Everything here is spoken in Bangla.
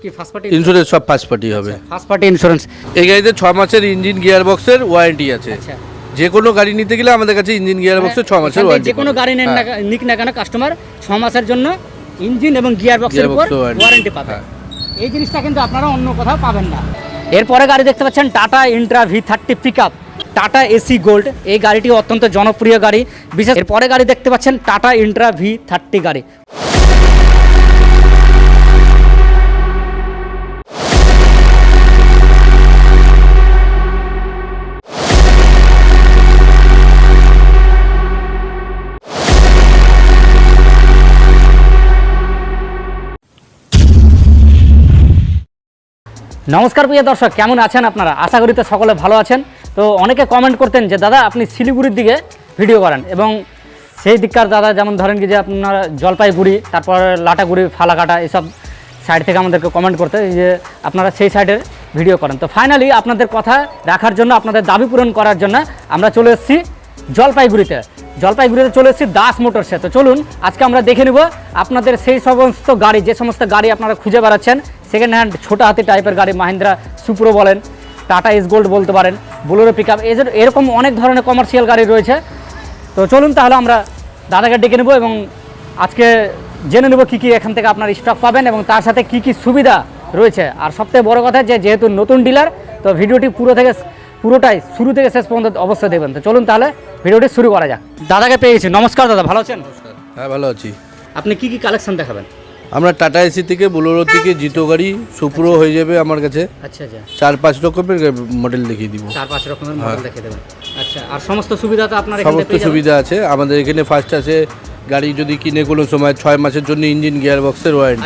কি ফার্স্ট পার্টি ইন্স্যুরেন্স সব ফার্স্ট পার্টি হবে। First party insurance. এই গাড়িতে 6 মাসের ইঞ্জিন গিয়ার বক্সের ওয়ারেন্টি আছে। আচ্ছা, যে কোনো গাড়ি নিতে গেলে আমাদের কাছে ইঞ্জিন গিয়ার বক্সের 6 মাসের ওয়ারেন্টি। যে কোনো গাড়ি নেন না নিক না কেন কাস্টমার 6 মাসের জন্য ইঞ্জিন এবং গিয়ার বক্সের উপর ওয়ারেন্টি পাবে। এই জিনিসটা কিন্তু আপনারা অন্য কোথাও পাবেন না। এরপরে গাড়ি দেখতে পাচ্ছেন tata Intra V30 pickup, tata AC gold. এই গাড়িটি অত্যন্ত জনপ্রিয় গাড়ি। বিশেষ এরপরে গাড়ি দেখতে পাচ্ছেন টাটা ইন্ট্রা V30 গাড়ি। নমস্কার প্রিয় দর্শক, কেমন আছেন আপনারা? আশা করি তো সকলে ভালো আছেন। তো অনেকে কমেন্ট করতেন যে দাদা আপনি শিলিগুড়ির দিকে ভিডিও করেন, এবং সেই দিককার দাদা যেমন ধরেন কি যে আপনারা জলপাইগুড়ি, তারপর লাটাগুড়ি, ফালাকাটা এসব সাইড থেকে আমাদেরকে কমেন্ট করতে যে আপনারা সেই সাইডের ভিডিও করেন। তো ফাইনালি আপনাদের কথা রাখার জন্য, আপনাদের দাবি পূরণ করার জন্য আমরা চলে এসেছি জলপাইগুড়িতে চলে এসেছি দাস মোটরসে। তো চলুন আজকে আমরা দেখে নেব আপনাদের সেই সমস্ত গাড়ি, যে সমস্ত গাড়ি আপনারা খুঁজে বেড়াচ্ছেন, সেকেন্ড হ্যান্ড ছোটো হাতি টাইপের গাড়ি, মাহিন্দ্রা সুপ্রো বলেন, টাটা এস গোল্ড বলতে পারেন, বোলেরো পিকআপ, এরকম অনেক ধরনের কমার্শিয়াল গাড়ি রয়েছে। তো চলুন তাহলে আমরা দাদাকে ডেকে নেব এবং আজকে জেনে নেব কী কী এখান থেকে আপনার স্টক পাবেন এবং তার সাথে কী কী সুবিধা রয়েছে। আর সবথেকে বড় কথা যেহেতু নতুন ডিলার, তো ভিডিওটি পুরোটাই শুরু থেকে শেষ পর্যন্ত অবশ্যই দেখবেন। তো চলুন তাহলে ভিডিওটি শুরু করা যাক। দাদাকে পেয়ে গেছি। নমস্কার দাদা, ভালো আছেন? হ্যাঁ, ভালো আছি। আপনি কি কি কালেকশন দেখাবেন? আমরা টাটা এসি থেকে, বোলেরো থেকে, জিতো গাড়ি, সুপ্রো হয়ে যাবে আমার কাছে। আচ্ছা আচ্ছা, 4-5 রকমের মডেল দেখিয়ে দিব। 4-5 রকমের মডেল দেখিয়ে দেবেন। আচ্ছা, আর সমস্ত সুবিধা তো আপনার এখানে সমস্ত পেয়ে যাবেন? সুবিধা আছে আমাদের এখানে। ফার্স্ট আছে গাড়ি যদি কিনে কোনো সময় 6 মাসের জন্য ইঞ্জিন গিয়ার বক্সের ওয়ারেন্টি।